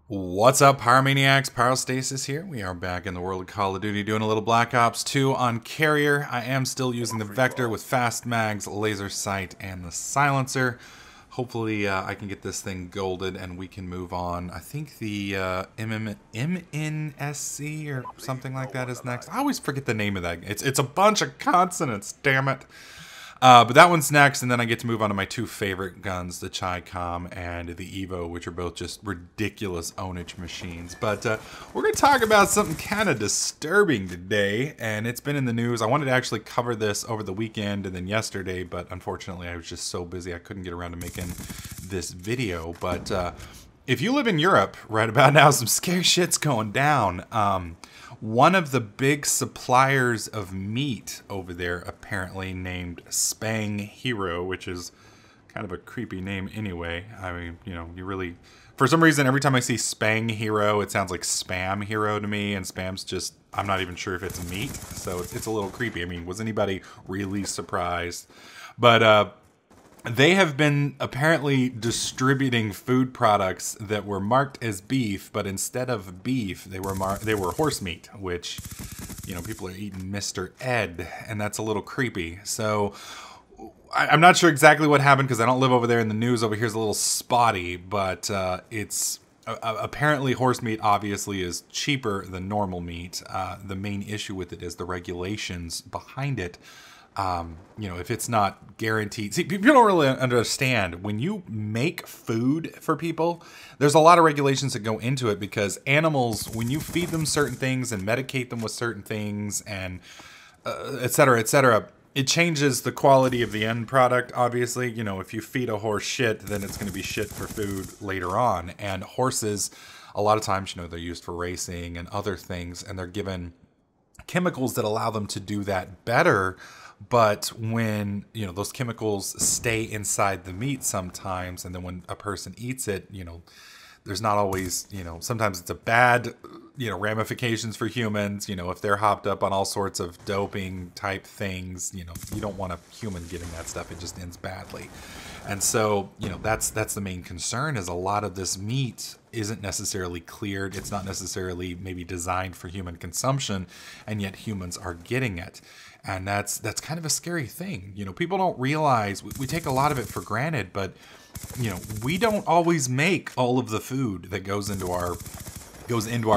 What's up, Pyromaniacs? Pyrostasis here. We are back in the world of Call of Duty doing a little Black Ops 2 on Carrier. I am still using the Vector with fast mags, laser sight, and the silencer. Hopefully I can get this thing golded and we can move on. I think the MNSC or something like that is next. I always forget the name of that. It's a bunch of consonants, damn it. But that one's next, and then I get to move on to my two favorite guns, the Chi-Com and the Evo, which are both just ridiculous ownage machines. But we're going to talk about something kind of disturbing today, and it's been in the news. I wanted to actually cover this over the weekend and then yesterday, but unfortunately I was just so busy I couldn't get around to making this video. But if you live in Europe right about now, some scary shit's going down. One of the big suppliers of meat over there, apparently named Spang Hero, which is kind of a creepy name anyway. I mean, you know, you really... For some reason, every time I see Spang Hero, it sounds like Spam Hero to me, and Spam's just... I'm not even sure if it's meat, so it's a little creepy. I mean, was anybody really surprised? But, they have been apparently distributing food products that were marked as beef, but instead of beef, they were horse meat, which, you know, people are eating Mr. Ed, and that's a little creepy. So I'm not sure exactly what happened because I don't live over there, and the news over here is a little spotty, but it's apparently horse meat obviously is cheaper than normal meat. The main issue with it is the regulations behind it. You know, if it's not guaranteed, see, people don't really understand when you make food for people, there's a lot of regulations that go into it because animals, when you feed them certain things and medicate them with certain things and et cetera, it changes the quality of the end product. Obviously, you know, if you feed a horse shit, then it's going to be shit for food later on. And horses, a lot of times, you know, they're used for racing and other things, and they're given chemicals that allow them to do that better. But when, you know, those chemicals stay inside the meat sometimes, and then when a person eats it, you know, there's not always, you know, sometimes it's a bad, you know, ramifications for humans. You know, if they're hopped up on all sorts of doping type things, you know, you don't want a human getting that stuff. It just ends badly. And so, you know, that's the main concern is a lot of this meat isn't necessarily cleared. It's not necessarily maybe designed for human consumption, and yet humans are getting it. And that's kind of a scary thing. You know, people don't realize, we take a lot of it for granted, but, you know, we don't always make all of the food that goes into our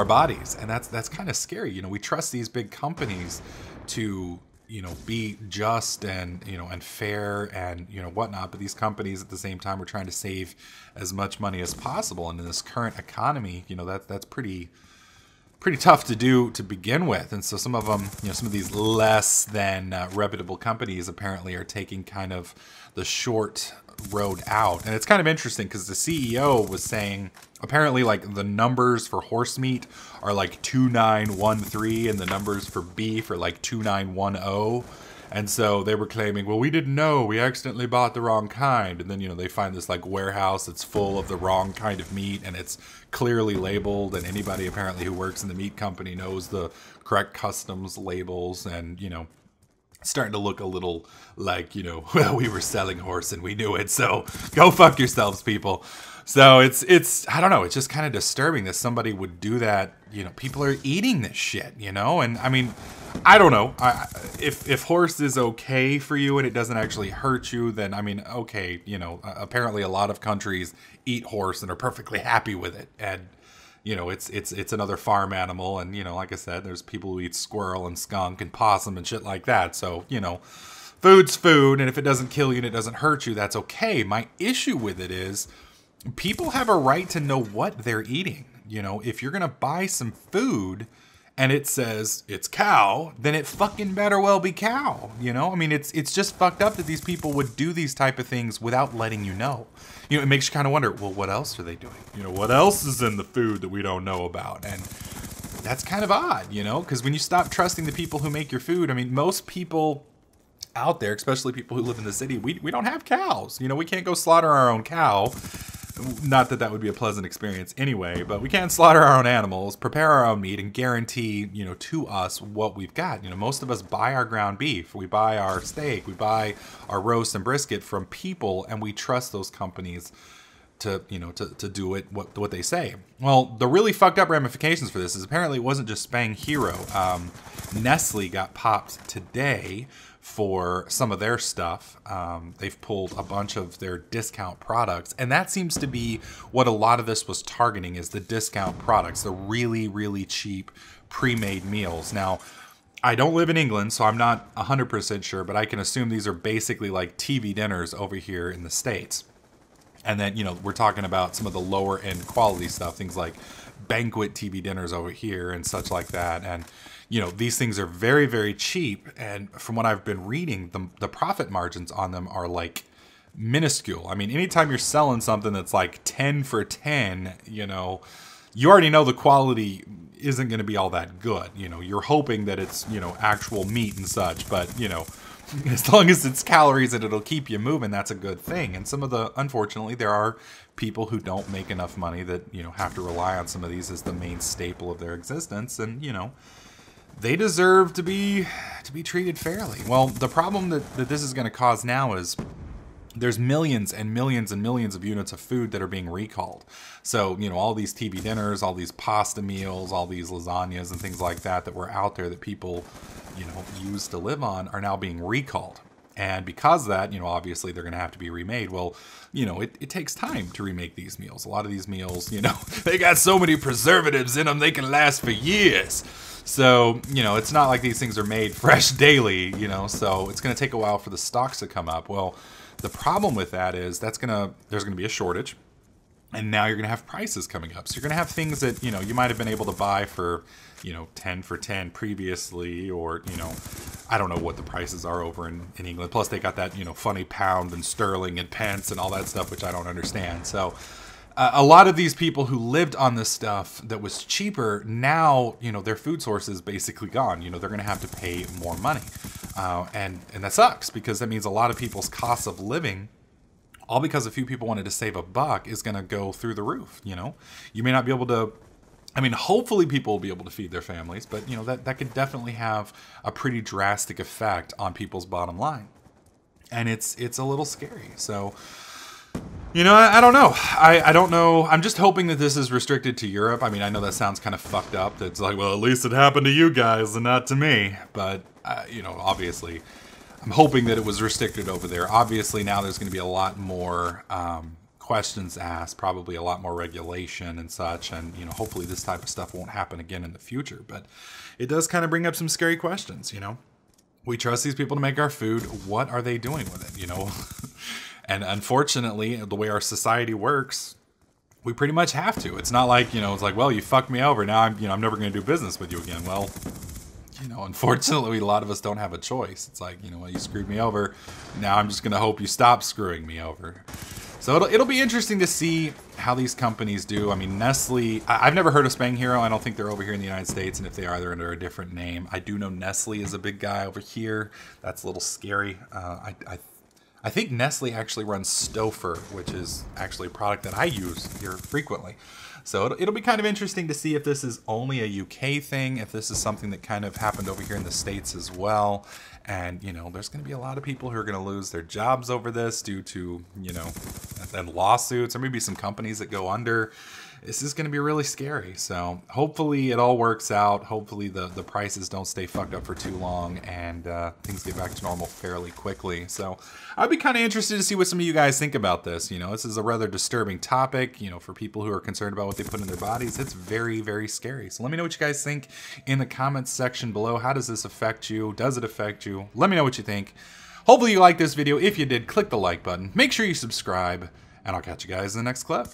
bodies. And that's kind of scary. You know, we trust these big companies to, you know, be just and, you know, and fair and, you know, whatnot. But these companies at the same time are trying to save as much money as possible. And in this current economy, you know, that's pretty tough to do to begin with. And so some of them, you know, some of these less than reputable companies apparently are taking kind of the short road out. And it's kind of interesting because the CEO was saying apparently like the numbers for horse meat are like 2913 and the numbers for beef are like 2910. And so they were claiming, well, we didn't know, we accidentally bought the wrong kind. And then, you know, they find this like warehouse that's full of the wrong kind of meat and it's clearly labeled. And anybody apparently who works in the meat company knows the correct customs labels. And, you know, it's starting to look a little like, you know, well, we were selling horse and we knew it. So go fuck yourselves, people. So it's I don't know, it's just kind of disturbing that somebody would do that. You know, people are eating this shit, you know? And I mean, I don't know. If horse is okay for you and it doesn't actually hurt you, then I mean, okay, you know, apparently a lot of countries eat horse and are perfectly happy with it. And you know, it's another farm animal, and you know, like I said, there's people who eat squirrel and skunk and possum and shit like that. So, you know, food's food, and if it doesn't kill you and it doesn't hurt you, that's okay. My issue with it is people have a right to know what they're eating. You know, if you're gonna buy some food and it says it's cow, then it fucking better well be cow. You know, I mean, it's just fucked up that these people would do these type of things without letting you know. You know, it makes you kind of wonder, well, what else are they doing? You know, what else is in the food that we don't know about? And that's kind of odd, you know, because when you stop trusting the people who make your food, I mean, most people out there, especially people who live in the city, we don't have cows. You know, we can't go slaughter our own cow. Not that that would be a pleasant experience anyway, but we can slaughter our own animals, prepare our own meat, and guarantee, you know, to us what we've got. You know, most of us buy our ground beef, we buy our steak, we buy our roast and brisket from people, and we trust those companies to to do it what they say. Well, the really fucked up ramifications for this is apparently it wasn't just Spang Hero. Nestle got popped today for some of their stuff. They've pulled a bunch of their discount products, and that seems to be what a lot of this was targeting, is the discount products, the really cheap pre-made meals. Now, I don't live in England, so I'm not 100% sure, but I can assume these are basically like TV dinners over here in the States. And then, we're talking about some of the lower end quality stuff, things like banquet TV dinners over here and such like that. And, these things are very cheap. And from what I've been reading, the profit margins on them are like minuscule. I mean, anytime you're selling something that's like 10 for 10, you already know the quality isn't going to be all that good. You're hoping that it's, actual meat and such, but, as long as it's calories and it'll keep you moving, that's a good thing. And unfortunately, there are people who don't make enough money that, have to rely on some of these as the main staple of their existence. And, they deserve to be treated fairly. Well, the problem that this is going to cause now is there's millions and millions and millions of units of food that are being recalled. So, all these TV dinners, all these pasta meals, all these lasagnas and things like that were out there that people, use to live on are now being recalled. And because of that, obviously they're going to have to be remade. Well, it takes time to remake these meals. A lot of these meals, they got so many preservatives in them, they can last for years. So, it's not like these things are made fresh daily, so it's going to take a while for the stocks to come up. Well, the problem with that is there's going to be a shortage, and now you're going to have prices coming up. So you're going to have things that, you might have been able to buy for, 10 for 10 previously, or, I don't know what the prices are over in England. Plus they got that, funny pound and sterling and pence and all that stuff, which I don't understand. So a lot of these people who lived on this stuff that was cheaper, now, their food source is basically gone. They're going to have to pay more money. And that sucks, because that means a lot of people's costs of living, all because a few people wanted to save a buck, is going to go through the roof. You may not be able to, hopefully people will be able to feed their families, but that could definitely have a pretty drastic effect on people's bottom line. And it's a little scary. So, I don't know. I don't know. I'm just hoping that this is restricted to Europe. I know that sounds kind of fucked up. That's like, well, at least it happened to you guys and not to me. But, obviously, I'm hoping that it was restricted over there. Obviously, now there's going to be a lot more questions asked, probably a lot more regulation and such. And, hopefully this type of stuff won't happen again in the future. But it does kind of bring up some scary questions, We trust these people to make our food. What are they doing with it, And unfortunately, the way our society works, we pretty much have to. It's not like, it's like, well, you fucked me over. Now I'm never going to do business with you again. Well, unfortunately, a lot of us don't have a choice. It's like, well, you screwed me over. Now I'm just going to hope you stop screwing me over. So it'll be interesting to see how these companies do. Nestle, I've never heard of Spang Hero. I don't think they're over here in the United States. And if they are, they're under a different name. I do know Nestle is a big guy over here. That's a little scary. I think Nestle actually runs Stouffer, which is actually a product that I use here frequently. So it'll be kind of interesting to see if this is only a UK thing, if this is something that kind of happened over here in the States as well. And, there's going to be a lot of people who are going to lose their jobs over this due to, and lawsuits, or maybe some companies that go under. This is going to be really scary. So hopefully it all works out. Hopefully the prices don't stay fucked up for too long, and things get back to normal fairly quickly. So I'd be kind of interested to see what some of you guys think about this. This is a rather disturbing topic, for people who are concerned about what they put in their bodies. It's very scary. So let me know what you guys think in the comments section below. How does this affect you? Does it affect you? Let me know what you think. Hopefully you liked this video. If you did, click the like button. Make sure you subscribe, and I'll catch you guys in the next clip.